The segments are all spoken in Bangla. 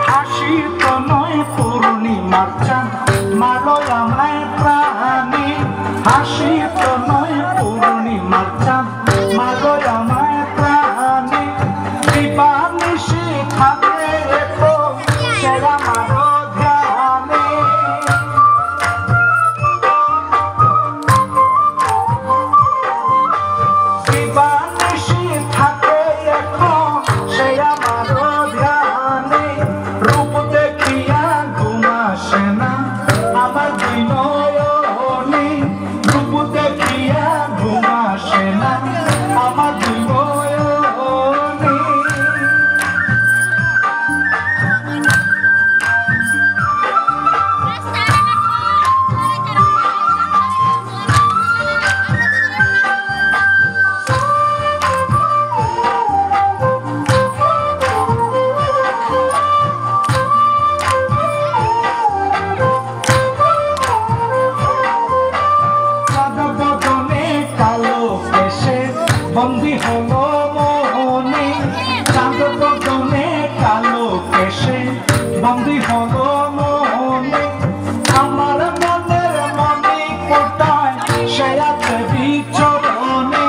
হাসি তো নয় পূর্ণিমার চাঁদ মারো আমায় প্রাণে, হাসি তো নয় পূর্ণিমার চাঁদ মারো আমায় প্রাণে, দিবানিশি থাকে তো সে আমারও ধ্যানে। দিবানিশি থাকে এখন সে আমারও ধ্যানে, রূপ দেখিয়া ঘুম আসে না আমার দুই নয়নে, রূপ দেখিয়া ঘুম আসে না আমার দুই নয়নে। বন্দী হলো মোহনে, চাঁদ বদনে কালো কেশে বন্দী হলো মোহনে, আমার মনের মনে কোটায় সে আছে বিচরণে।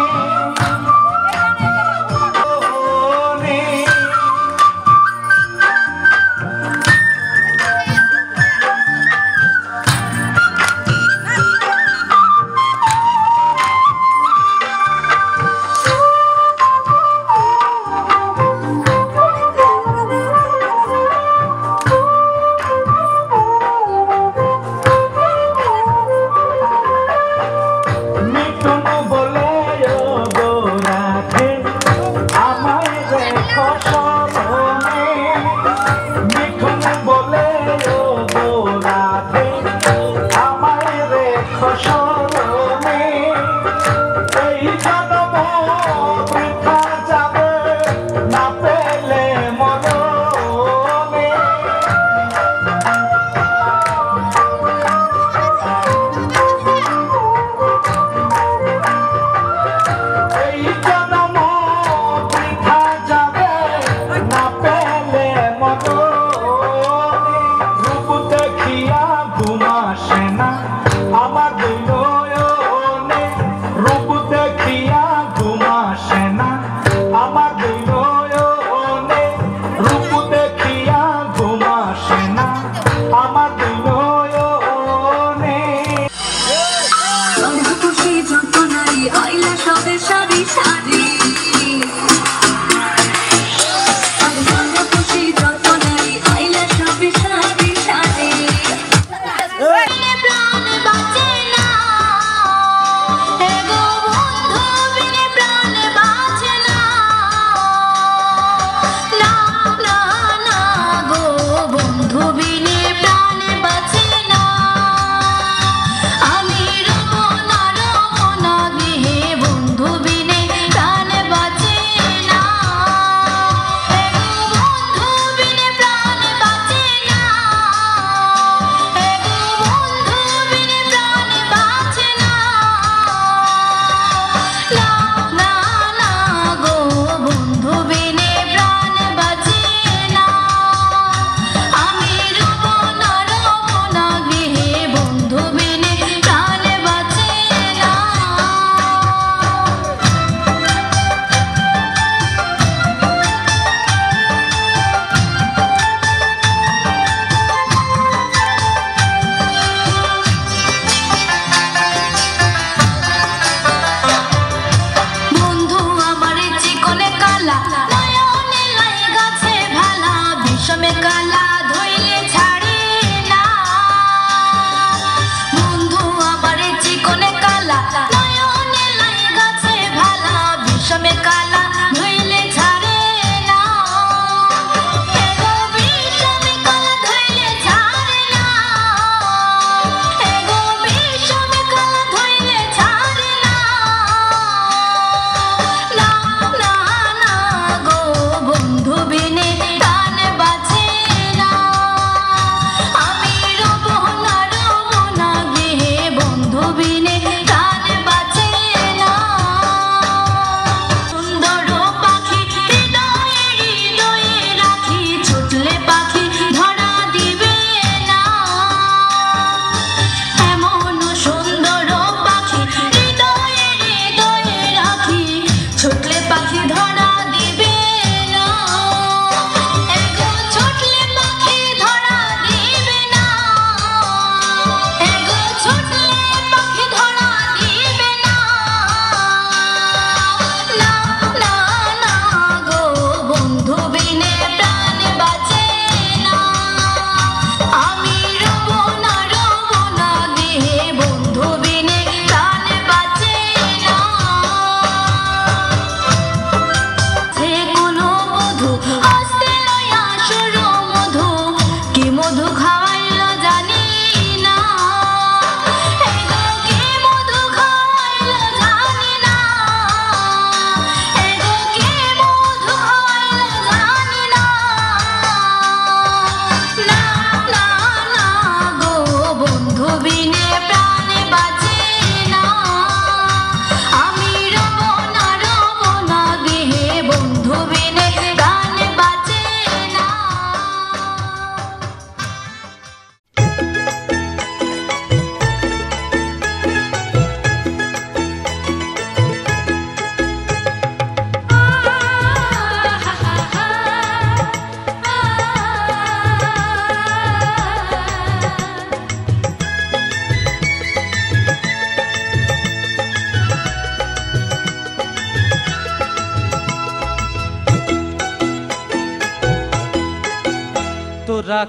তোরা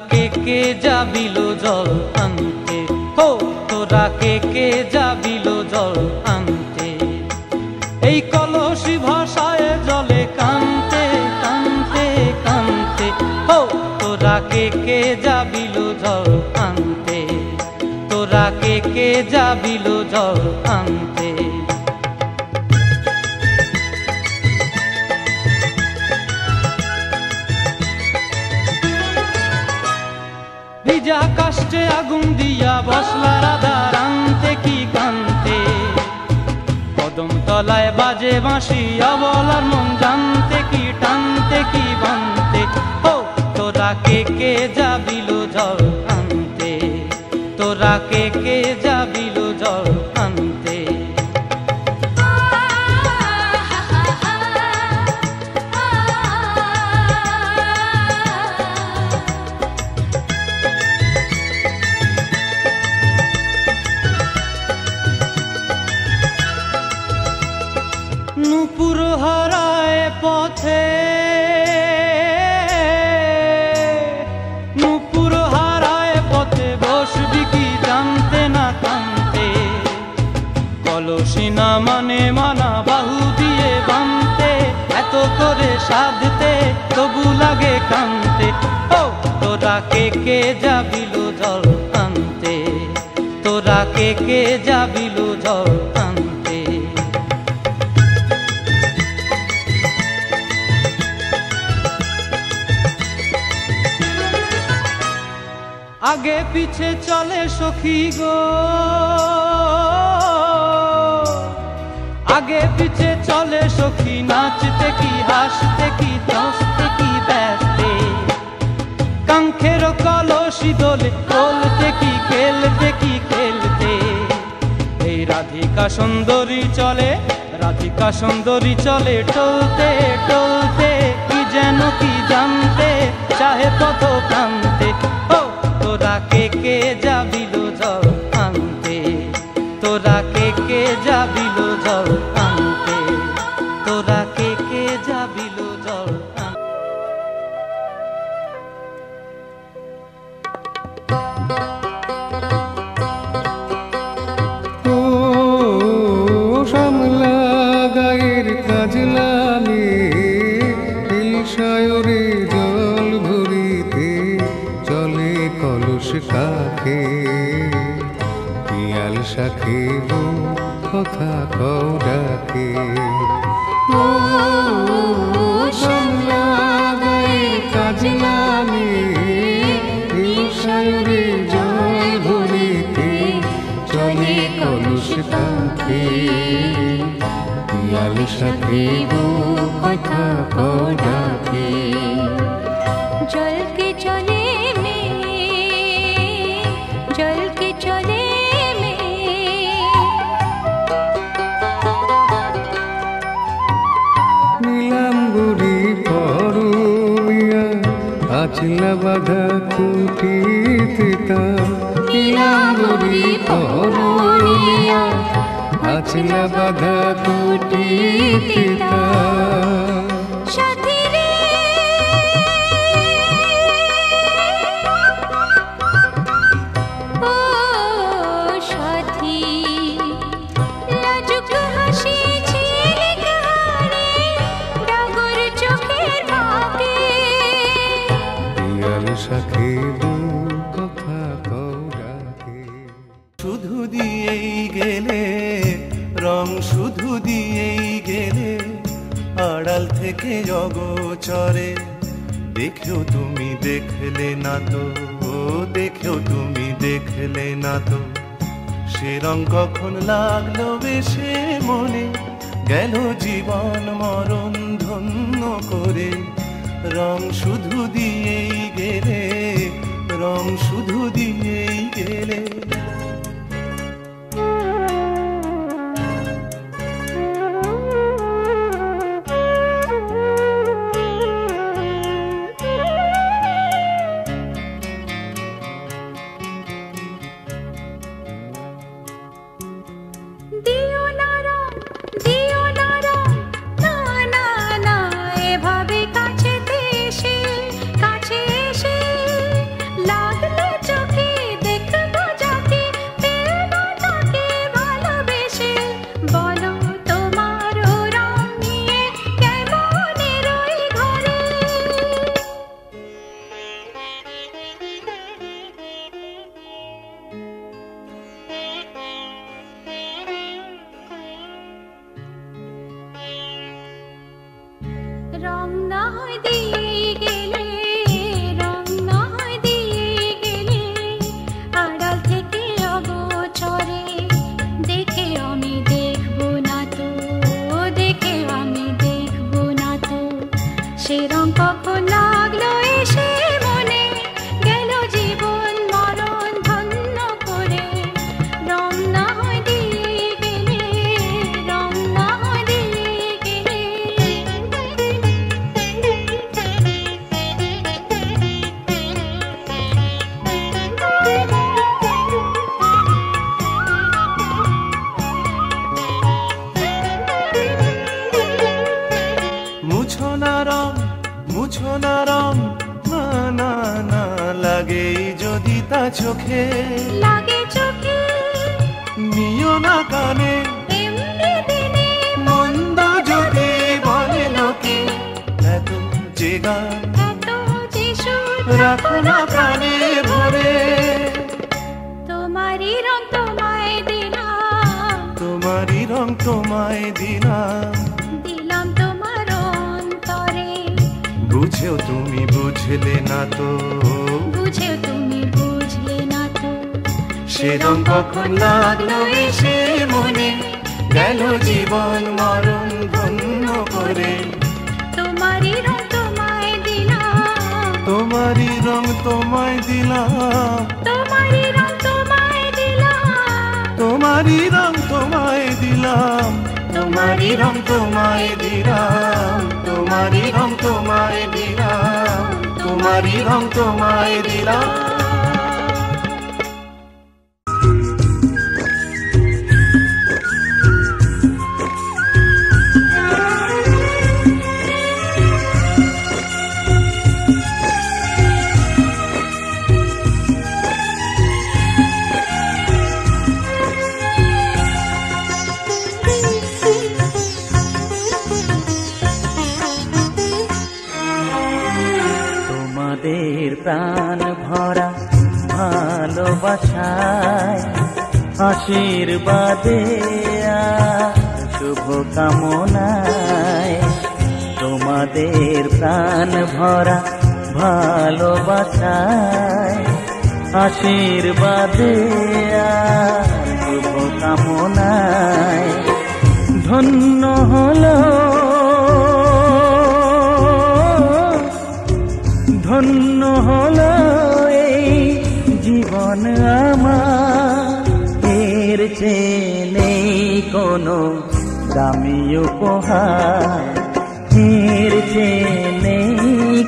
কে যাবিল জল আনতে, হো তোরা কে যাবিল জল আনতে, এই কলসি ভাষায় জলে কানতে কানতে কানতে, হো তোরা কে যাবিল জল আনতে, তোরা কে যাবিল জল আনতে। ভিজা কাষ্টে আগুন দিয়া বসলা রাধার আনতে কি কানতে, কদম তলায় বাজে বাঁশি অবলার মন জানতে কি টানতে কি বানতে, ও তোরা কে যাবিল জল আনতে, তোরা কে যাবিল জল আনতে। নূপুর হারায় পথে, নূপুর হারায় পথে বসবি কি জানতে না কানতে, কলসি না মানে মানা বাহু দিয়ে বানতে, এত করে সাধতে তবু লাগে কানতে, ও তোরা কে যাবিল জল আনতে, তোরা কে যাবিল জল আনতে। আগে পিছে চলে সখী গো, আগে পিছে চলে সখী, নাচতে কি হাসতে কি দশতে কি ব্যস্তে, কাঙ্ক্ষের কলসি দোলে বলতে কি খেলতে কি খেলতে, এই রাধিকা সুন্দরী চলে, রাধিকা সুন্দরী চলে টলতে টলতে, কি যেন কি জানতে চাহে পথ প্রান্তে, ও তোরা কে যাবিল জল আনতে, তোরা কে যাবিল জল আনতে, তোরা কে যাবিল জল আনতে। ও সামলা গায়ের কাজলানে হিলসায়রে জল ভরিতে চলে কলস কাখে, পিয়াল শাখে কথা কও ডাকে। ও সামলা গায়ের কাজলানে হিলসায়রে জল ভরিতে চলে কলস কাখে, পিয়াল শাখে কথা কও ডাকে। জল के चले में, जल के चले में, নীলাম বুড়ি পরুমিয়া আচলা বাধা কুটিতে তা, নীলাম বুড়ি পরুমিয়া আচলা বাধা কুটিতে তা। সাথী রে ও সাথী, লাজুক হাসি ঝিলিক হারে ডাগর চোখের ভাগে, পিয়াল শাখে কথা কও ডাকে। শুধু দিয়েই গেলে রং, শুধু দিয়েই গেলে আড়াল থেকে অগোচরে, দেখেও তুমি দেখলে না তো, ও দেখেও তুমি দেখলে না তো, সে রং কখন লাগলো বেশে মনে, গেল জীবন মরণ ধন্য করে। রং শুধু দিয়েই গেলে, রং শুধু দিয়েই গেলে। দিও না রং, দিও না রং, না না না, এভাবে কাছেতে এসে রং না হয় দিয়ে গেলে, রং না হয় দিয়ে গেলে, আড়াল থেকে অগোচরে দেখে আমি দেখবো না তো, দেখে আমি দেখবো না তো, সে রং কখন লাগলো এসে মনে, গেল জীবন মরণ ধন্য করে। রং না হয় দিয়ে গেলে, রং না হয় দিয়ে গেলে। মুছো না রং, মুছো না রং, না না না, লাগে যদি তা চোখে, লাগে চোখে নিও না কানে, এমনি দিনে মন্দ যদি বলে লোকে, এত যে গান এত যে সুর রাখো না প্রাণে ভরে। তোমারই রং তোমায় দিলাম, তোমারই রং তোমায় দিলাম, দিলাম তোমার অন্তরে। বুঝেও তুমি বুঝলে না তো, বুঝেও তুমি বুঝলে না তো, সে রং কখন লাগলো এসে মনে, গেল জীবন মরণ ধন্য করে। তোমারই রং তোমায় দিলাম, তোমারই রং তোমায় দিলাম, তোমারই রং তোমায় দিলাম, তোমারই রং তোমায় দিলাম, তোমারই রং তোমায় দিলাম, তোমারই রং তোমায় দিলাম, তোমারই রং তোমায় দিলাম। তোমাদের প্রাণ ভরা ভালোবাসায়, আশীর্বাদে আর শুভ কামনায়, তোমাদের প্রাণ ভরা ভালোবাসায়, আশীর্বাদে আর শুভ কামনায়, ধন্য হলো, ধন্য হলো এই জীবন আমার, এর চেয়ে নেই কোনো দামি উপহার, এর চেয়ে নেই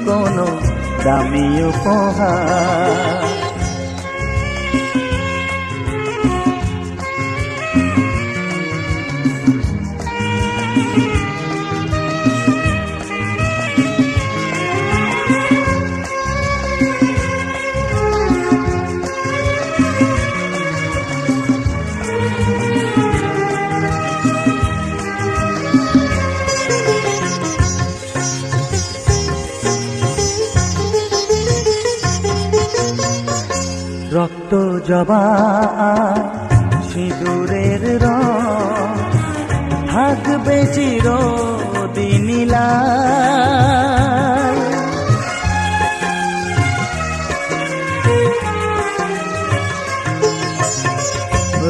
কোনো দামি উপহার। রক্ত জবা সিঁদুরের রং থাকবে চিরদিন লাল,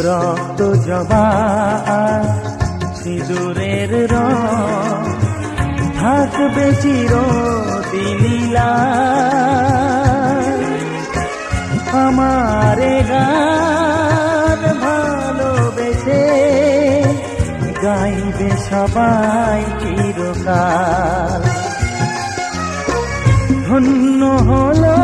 রক্ত জবা সিঁদুরের রং থাকবে চিরদিন লাল। আমারে গান ভালোবেসে গাইবে সবাই চিরকাল, ধন্য হলো,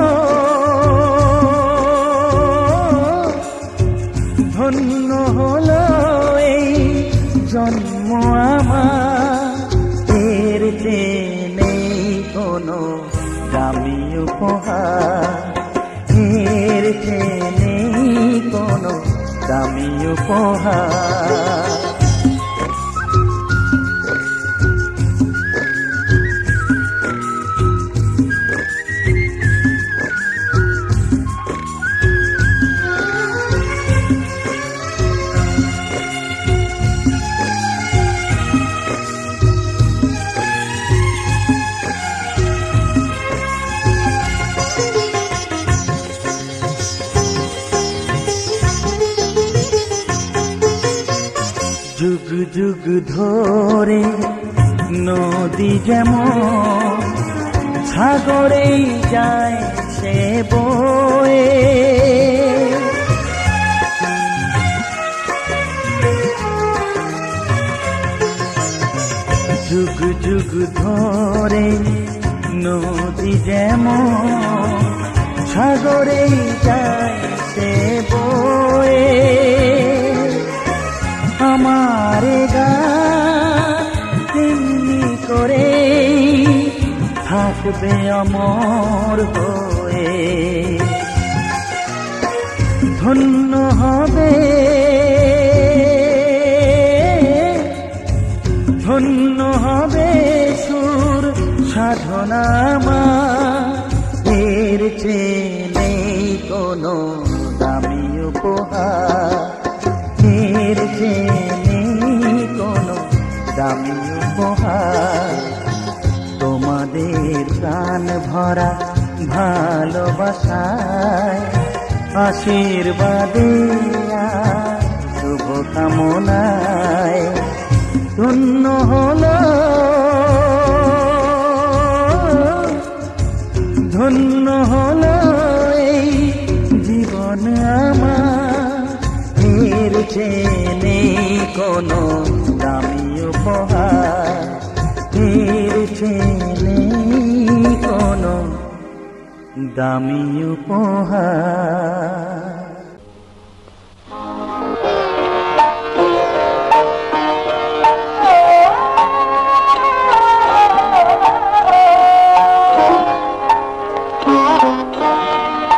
ধন্য হলো এই জন্ম আমার, এর চেয়ে নেই কোনো দামি উপহার, এর চেয়ে নেই কোনো দামি উপহার। যুগ ধরে নদী যেমন সাগরেই যায় সে বয়ে, যুগ যুগ ধরে নদী যেমন সাগরেই যায় সে বয়ে, আমার গান তেমনি করে থাকবে অমর হয়ে, ধন্য হবে ধন্য হবে সুর সাধনা মা, এর চেয়ে নেই কোনো দামি উপহার, এর চেয়ে নেই কোনো দামি উপহার। তোমাদের প্রাণ ভরা ভালোবাসায় আশীর্বাদে আর শুভকামনায় ধন্য হলো ধন্য হলো এই জীবন আমার, এর চেয়ে নেই কোনো দামি উপহার, এর চেয়ে নেই কোনো দামি উপহার।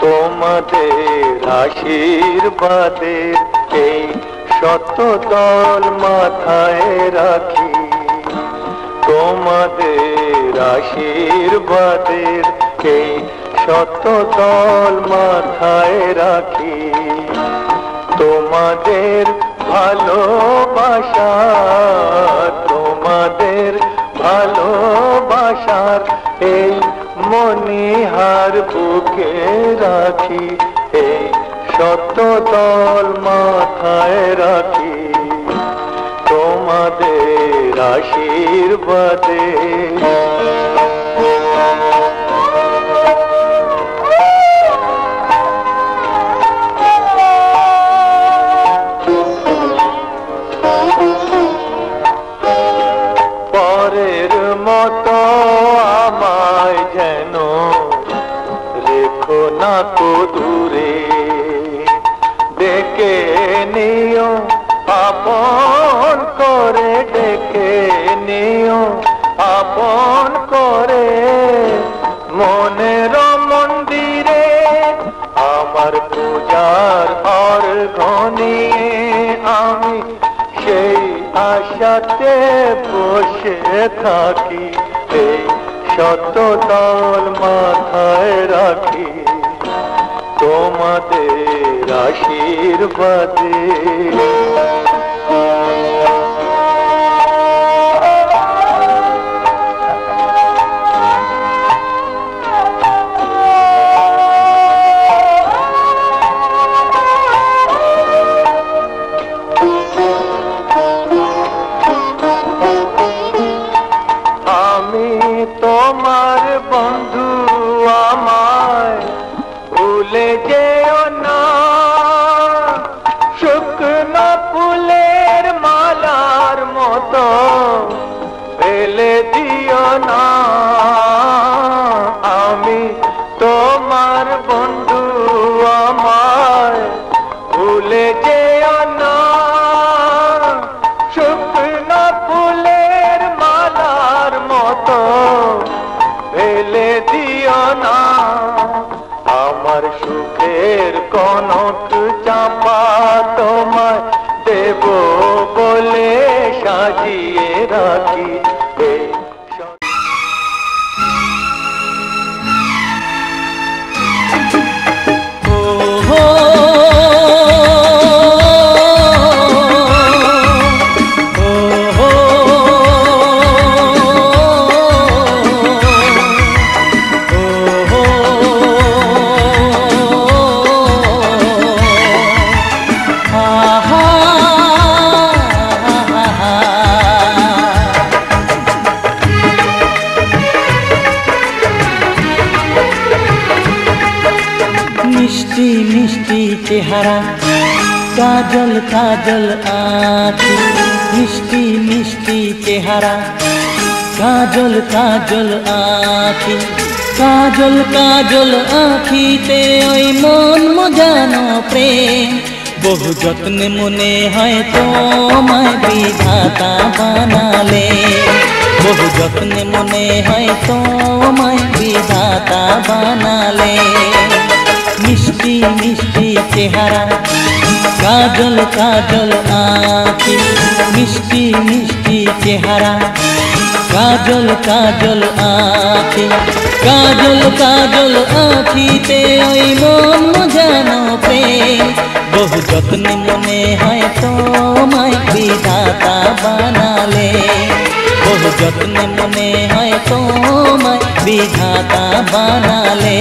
তোমাদের আশীর্বাদের এই শতদল মাথায় রাখি, তোমাদের আশীর্বাদের এই শতদল মাথায় রাখি, তোমাদের ভালোবাসা তোমাদের ভালোবাসার এই মনিহার বুকে রাখি, এই শতদল মাথায় রাখি, তোমাদের আশীর্বাদে। পরের মতো আমায় যেন রেখো না কো দূরে, ডেকে নিও আপন করে, ডেকে নিও আপন করে, মনের মন্দিরে আমার পূজার অর্ঘ নিয়ে আমি সেই আশাতে বসে থাকি, এই শতদল মাথায় রাখি, তোমাদের আশীর্বাদে। তোমার বন্ধু আমায় ভুলে যেও না, শুকনো ফুলের মালার মতো ফেলে দিও না। আমি তোমার বন্ধু আমায় ভুলে যেও না, শুকনো ফুলের মালার মতো ফেলে দিও না। আমার সুখের কনক চাপা তোমায় দেব বলে সাজিয়ে রাখি, মিষ্টি চেহারা, কাজল কাজল আঁখি, মিষ্টি মিষ্টি চেহারা, কাজল কাজল আঁখি, কাজল কাজল আঁখিতে ওই মন মজানো প্রেম, বহু যত্নে মনে হয় তোমায় বিধাতা বানালে, বহু যত্নে মনে হয় তোমায় বিধাতা বানালে। মিষ্টি মিষ্টি চেহারা, কাজল কাজল আঁখি, মিষ্টি মিষ্টি চেহারা, কাজল কাজল আঁখি, কাজল কাজল আঁখিতে ওই মন মজানো প্রেম, বহু যত্নে মনে হয় তোমায় বিধাতা বানালে, বহু যত্নে মনে হয় তোমায় বিধাতা বানালে।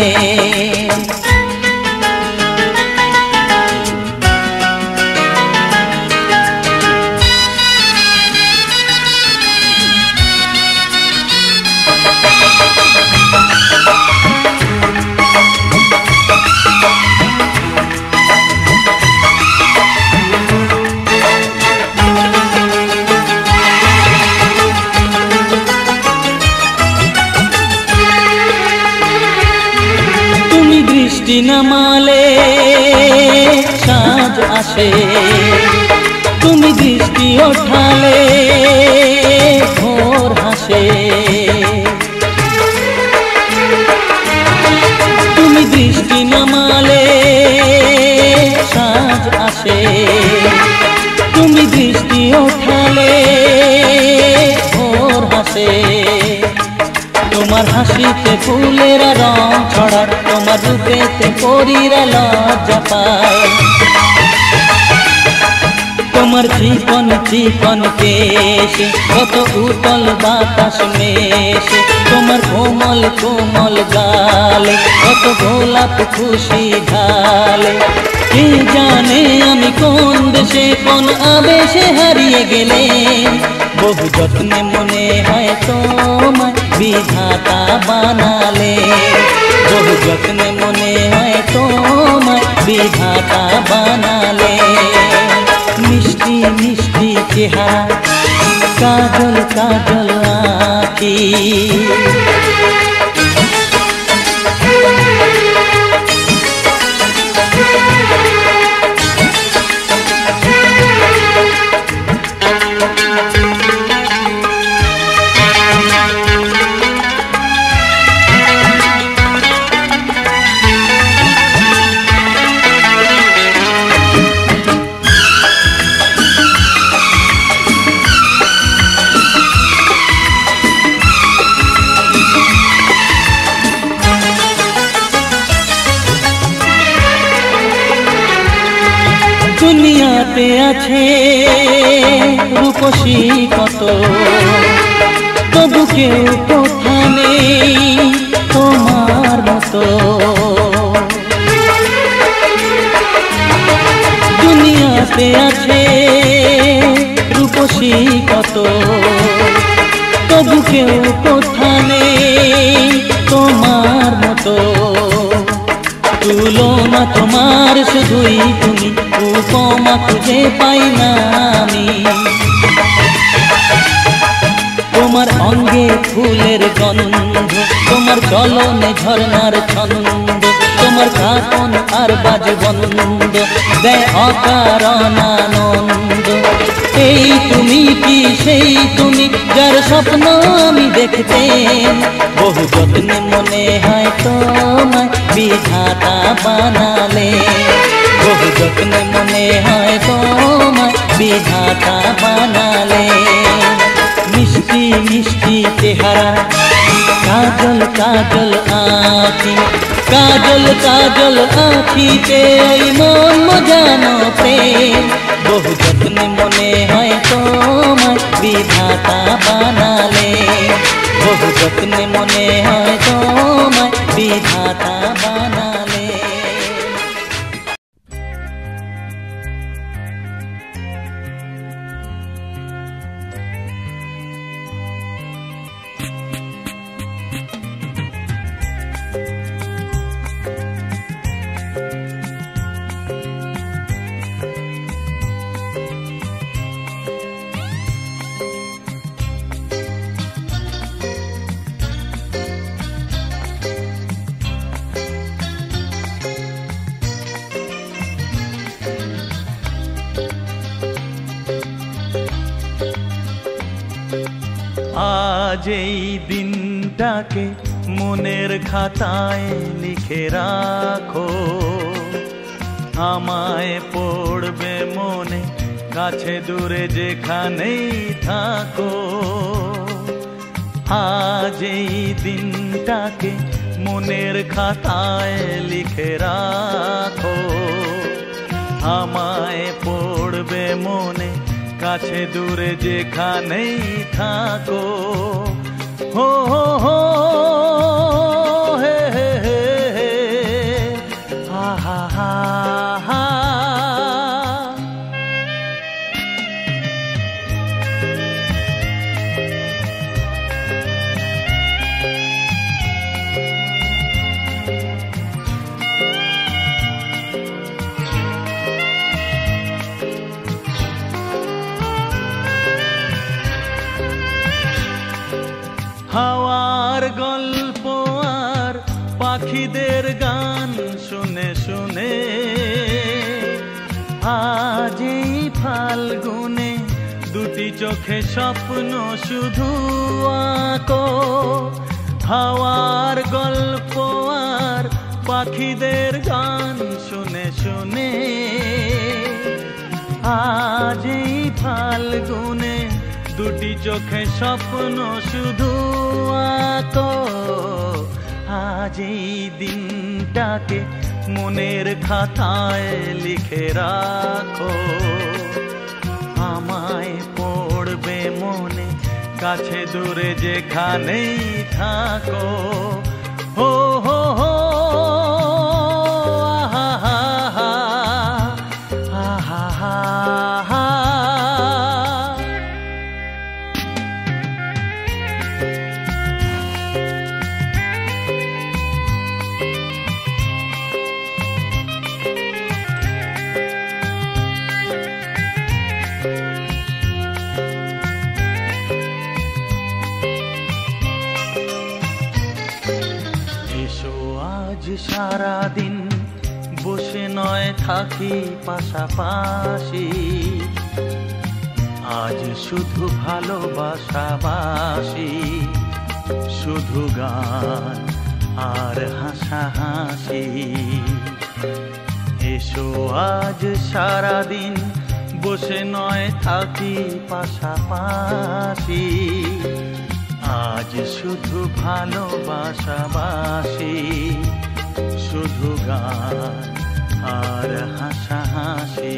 বৃষ্টি নামালে সাঁঝ আসে, তুমি দৃষ্টি ওঠালে ভোর হাসে, তুমি দৃষ্টি নামালে সাঁঝ আসে, তুমি দৃষ্টি ওঠালে ভোর হাসে, তোমার হাসিতে ফুলেরা রং ছড়ায়, তোমার রূপেতে পরীরা লজ্জা পায়, তোমার চিকন চিকন কেশে কত উতল বাতাস মেশে, তোমার কোমল কোমল গালে কত গোলাপ খুশি ঢালে, কে জানে আমি কোন দেশে কোন আবেশে হারিয়ে গেলে, বহু যত্নে মনে হয় তোমায় বিধাতা বানালে, বহু যত্নে মনে হয় তোমায় বিধাতা বানালে। মিষ্টি মিষ্টি চেহারা, কাজল কাজল আঁখি, দুনিয়াতে আছে রূপসী কত, তবু কেউ কোথা নেই তোমার মতো, দুনিয়াতে আছে রূপসী কত, তবু কেউ কোথা নেই তোমার মতো, তুলনা তোমার শুধুই তুমি, উপমা খুঁজে পাই না আমি, তোমার অঙ্গে ফুলের গন্ধ, তোমার চলনে ঝর্ণার ছন্দ, তোমার কাঁপন আর বাজবন্ধ দেয় অকারণ আনন্দ, এই তুমি কি সেই তুমি যার স্বপ্ন আমি দেখতে, বহু যত্নে মনে হয় তোমায় বিধাতা বানালে, বহু যত্নে মনে হয় তোমায় বিধাতা বানালে। মিষ্টি মিষ্টি চেহারা, কাজল কাজল আঁখি, কাজল কাজল আঁখিতে ওই মন মজানো প্রেম, বহু যত্নে মনে হয় তোমায় বিধাতা বানালে, বহু যত্নে মনে হয় তোমায় বিধাতা বানালে। আজ এই দিনটাকে মনের খাতায় লিখে রাখো, আমায় পড়বে মনে কাছে দূরে যেখানেই থাকো। আজ এই দিনটাকে মনের খাতায় লিখে রাখো, আমায় পড়বে মনে কাছে দূরে যেখানেই থাকো। হো হো হো হে হে হে হা হা হা হা। হাওয়ার গল্প আর পাখিদের গান শুনে শুনে আজ এই ফাল্গুনে দুটি চোখে স্বপ্ন শুধু আঁকো। হাওয়ার গল্প আর পাখিদের গান শুনে শুনে আজ এই ফাল্গুনে দুটি চোখে স্বপ্ন শুধু আঁকো। আজ এই দিনটাকে মনের খাতায় লিখে রাখো, আমায় পড়বে মনে কাছে দূরে যেখানেই থাকো। হো হো হো আহা হা হা আহা হা হা। সারাদিন বসে নয় থাকি পাশাপাশি, আজ শুধু ভালোবাসাবাসি, শুধু গান আর হাসাহাসি। এসো আজ সারাদিন বসে নয় থাকি পাশাপাশি, আজ শুধু ভালোবাসাবাসি, শুধু গান আর হাসাহাসি।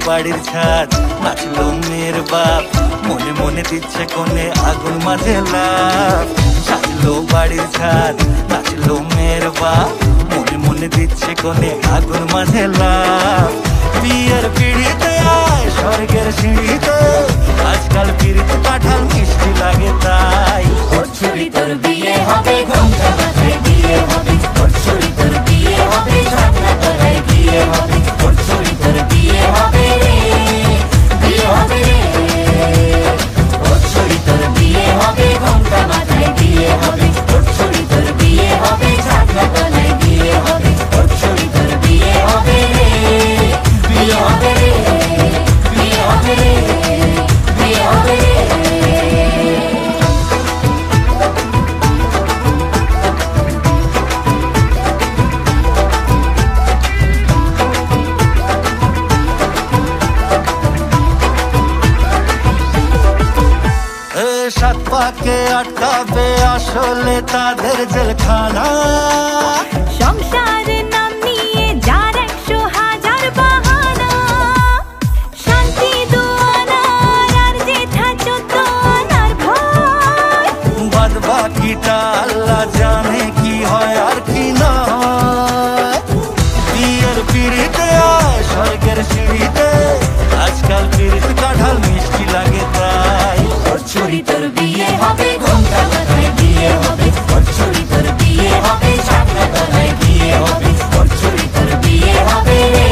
বাড়ির ছাদ নাচলো মেয়ের বাপ, মনে মনে দিচ্ছে কোনে আগুন মাঝে লাভ। সাজলো বাড়ির ছাদ নাচলো মেয়ের বাপ, মনে মনে দিচ্ছে কোনে আগুন মাঝে লাভ। বিয়ের পিড়িতে আয় স্বর্গের সিঁড়িতে, আজকাল পিড়িতে কাঁঠাল মিষ্টি লাগে তাই। তোর ছুরি তোর বিয়ে হবে, ঘোমটা মাথায় বিয়ে হবে, তোর ছুরি তোর বিয়ে হবে, ঝাঁকড়া তলায় বিয়ে হবে, তোর ছুরি তোর বিয়ে হবে রে, বিয়ে হবে রে। তোর ছুরি তোর বিয়ে হবে, ঘোমটা মাথায় বিয়ে হবে, তোর ছুরি তোর বিয়ে হবে, ঝাঁকড়া তলায় বিয়ে হবে, তোর ছুরি তোর বিয়ে হবে রে, বিয়ে হবে রে, বিয়ে হবে রে, বিয়ে হবে রে। সাত পাকে আটকাবে আসলে তাদের জেলখানা, সংসারের নাম নিয়ে যার 100,000 বাহানা, কাঁঠাল মিষ্টি লাগে তাই। তোর ছুরি তোর বিয়ে হবে ঘোমটা মাথায় বিয়ে হবে, তোর ছুরি তোর বিয়ে হবে শাপলা তলায় বিয়ে হবে, তোর ছুরি তোর বিয়ে হবে রে,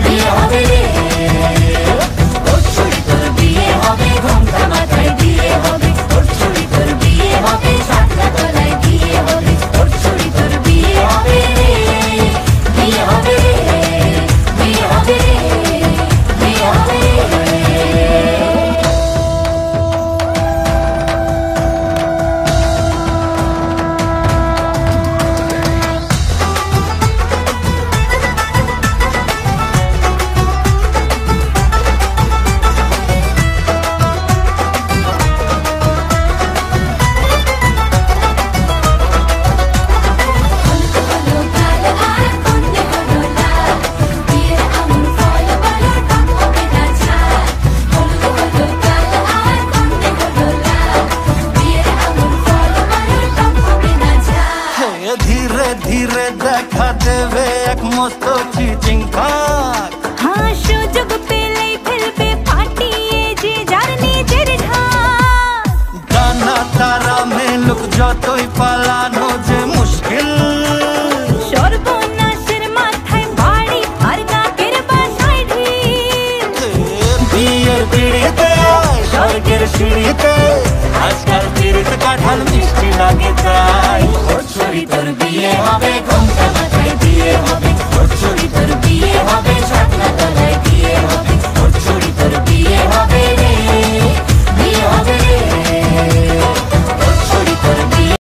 বিয়ে হবে রে। তোর ছুরি তোর বিয়ে হবে ঘোমটা মাথায় বিয়ে হবে, তোর ছুরি তোর বিয়ে হবে শাপলা তলায় বিয়ে হবে, তোর ছুরি তোর বিয়ে হবে রে, বিয়ে হবে রে, বিয়ে হবে রে, বিয়ে হবে রে। ধীরে ধীরে দেখা দেবে এক মস্ত চিচিং খাক। हाँ সুযোগ পেলেই ফেলবে ফাটিয়ে যে যার নিজের ঢাক। ডানা তারা মেলুক যতই পালানো যে মুশকিল। সর্বনাশের মাথায় বাড়ি আর কাকের বাসায় ঢিল। বিয়ের পিড়িতে স্বর্গের সিঁড়িতে আজকাল পিড়িতে কাঁঠাল মিষ্টি লাগে তাই। তোর ছুরি তোর বিয়ে হবে ঘোমটা